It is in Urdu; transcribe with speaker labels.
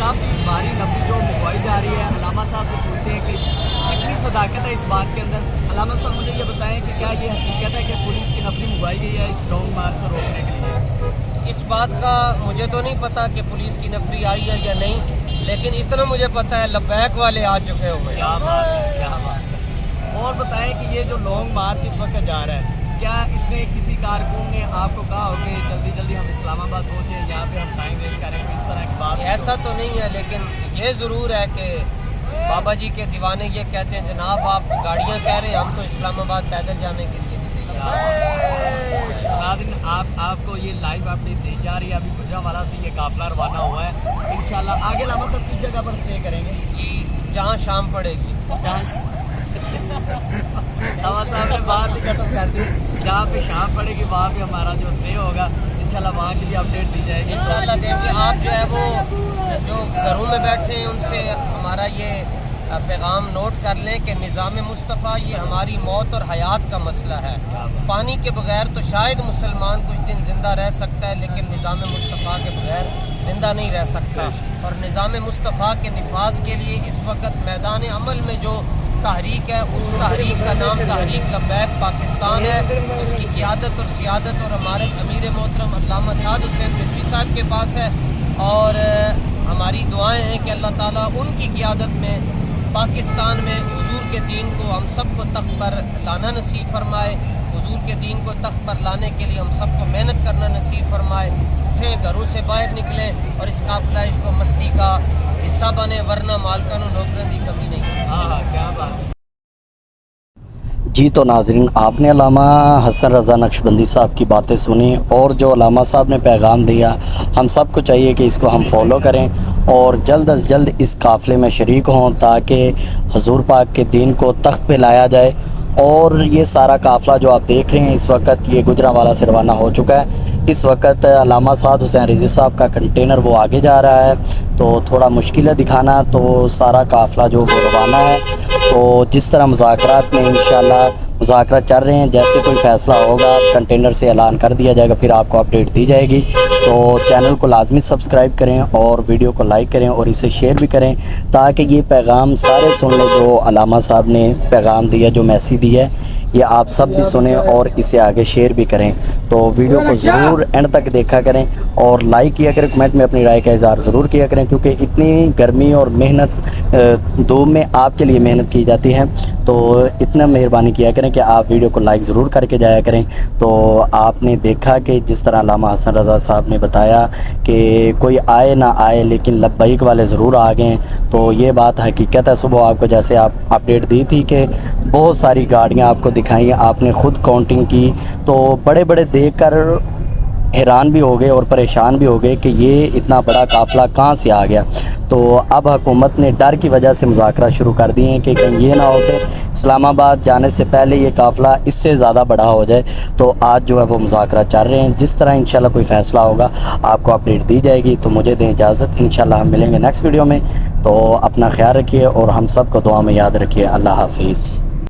Speaker 1: کافی بھاری نفری جو منگوائی جا رہی ہے، علامہ صاحب سے پوچھتے ہیں کہ کتنی صداقت ہے اس بات کے اندر۔ علامہ صاحب مجھے یہ بتائیں کہ کیا یہ حقیقت ہے کہ پولیس کی نفری منگوائی گئی ہے اس لانگ مارچ کو روکنے کے لیے؟
Speaker 2: اس بات کا مجھے تو نہیں پتا کہ پولیس کی نفری آئی ہے یا نہیں، لیکن اتنا مجھے پتا ہے لبیک والے آ چکے ہوئے۔
Speaker 1: کیا بات ہے، کیا بات ہے۔ اور بتائیں کہ یہ جو لانگ مارچ اس وقت جا رہا ہے، کیا اس میں کسی کارکن نے آپ کو کہا ہو کہ جلدی جلدی ہم اسلام آباد پہنچیں، یہاں پہ ہم ٹائم ویسٹ کریں، کوئی اس طرح کی بات؟
Speaker 2: ایسا تو نہیں ہے، لیکن یہ ضرور ہے کہ بابا جی کے دیوانے یہ کہتے ہیں جناب آپ گاڑیاں کہہ رہے ہیں، ہم تو اسلام آباد پیدل جانے کے لیے
Speaker 1: ناظرین آپ کو یہ لائیو اپڈیٹ دی جا رہی ہے۔ ابھی گجرانوالہ سے یہ قافلہ روانہ ہوا ہے، انشاءاللہ آگے علامہ صاحب کس جگہ پر سٹے کریں گے؟
Speaker 2: کہ جہاں شام پڑے گی۔
Speaker 1: علامہ صاحب نے بات بھی ختم کر دی، جہاں پہ شام پڑے گی وہاں پہ ہمارا جو سٹے ہوگا، انشاءاللہ وہاں کی بھی اپڈیٹ دی جائے گی
Speaker 2: انشاءاللہ دیکھیں آپ جو ہے وہ جو گھروں میں بیٹھے ہیں ان سے ہمارا یہ پیغام نوٹ کر لیں کہ نظام مصطفیٰ یہ ہماری موت اور حیات کا مسئلہ ہے۔ پانی کے بغیر تو شاید مسلمان کچھ دن زندہ رہ سکتا ہے، لیکن نظام مصطفیٰ کے بغیر زندہ نہیں رہ سکتا۔ اور نظام مصطفیٰ کے نفاذ کے لیے اس وقت میدان عمل میں جو تحریک ہے، اس تحریک کا نام تحریک لبیک پاکستان ہے۔ اس کی قیادت اور سیادت اور ہمارے امیر محترم علامہ سعد حسین رضوی صاحب کے پاس ہے، اور ہماری دعائیں ہیں کہ اللہ تعالیٰ ان کی قیادت میں پاکستان میں حضور کے دین کو ہم سب کو تخت پر لانا نصیب فرمائے، حضور کے دین کو تخت پر لانے کے لیے ہم سب کو محنت کرنا نصیب فرمائے۔ اٹھیں، گھروں سے باہر نکلیں اور اس قافلہ کو مستی کا حصہ بنے، ورنہ مالکان و نوکروں کی کمی نہیں۔
Speaker 1: ہاں کیا بات ہے۔
Speaker 3: جی تو ناظرین آپ نے علامہ حسن رضا نقشبندی صاحب کی باتیں سنی، اور جو علامہ صاحب نے پیغام دیا ہم سب کو چاہیے کہ اس کو ہم فالو کریں اور جلد از جلد اس قافلے میں شریک ہوں، تاکہ حضور پاک کے دین کو تخت پہ لایا جائے۔ اور یہ سارا قافلہ جو آپ دیکھ رہے ہیں اس وقت یہ گجرانوالہ سے روانہ ہو چکا ہے۔ اس وقت علامہ سعد حسین رضوی صاحب کا کنٹینر وہ آگے جا رہا ہے، تو تھوڑا مشکل ہے دکھانا، تو سارا قافلہ جو وہ روانہ ہے۔ تو جس طرح مذاکرات میں انشاءاللہ مذاکرات چل رہے ہیں، جیسے کوئی فیصلہ ہوگا کنٹینر سے اعلان کر دیا جائے گا، پھر آپ کو اپڈیٹ دی جائے گی۔ تو چینل کو لازمی سبسکرائب کریں اور ویڈیو کو لائک کریں اور اسے شیئر بھی کریں، تاکہ یہ پیغام سارے سن لیں جو علامہ صاحب نے پیغام دیا، جو میسیج دی ہے، یہ آپ سب بھی سنیں اور اسے آگے شیئر بھی کریں۔ تو ویڈیو کو ضرور اینڈ تک دیکھا کریں اور لائک کیا کریں، کمنٹ میں اپنی رائے کا اظہار ضرور کیا کریں، کیونکہ اتنی گرمی اور محنت دھوپ میں آپ کے لیے محنت کی جاتی ہے، تو اتنا مہربانی کیا کریں کہ آپ ویڈیو کو لائک ضرور کر کے جایا کریں۔ تو آپ نے دیکھا کہ جس طرح علامہ حسن رضا صاحب نے بتایا کہ کوئی آئے نہ آئے لیکن لبیک والے ضرور آ گئے، تو یہ بات حقیقت ہے۔ صبح آپ کو جیسے آپ اپڈیٹ دی تھی کہ بہت ساری گاڑیاں آپ کو دکھائیں، آپ نے خود کاؤنٹنگ کی، تو بڑے بڑے دیکھ کر حیران بھی ہو گئے اور پریشان بھی ہو گئے کہ یہ اتنا بڑا قافلہ کہاں سے آ گیا۔ تو اب حکومت نے ڈر کی وجہ سے مذاکرات شروع کر دیے ہیں کہ کہیں یہ نہ ہو کہ اسلام آباد جانے سے پہلے یہ قافلہ اس سے زیادہ بڑا ہو جائے۔ تو آج جو ہے وہ مذاکرات چل رہے ہیں، جس طرح انشاءاللہ کوئی فیصلہ ہوگا آپ کو اپڈیٹ دی جائے گی۔ تو مجھے دیں اجازت، انشاءاللہ ہم ملیں گے نیکسٹ ویڈیو میں۔ تو اپنا خیال رکھیے اور ہم سب کو دعا میں یاد رکھیے۔ اللہ حافظ۔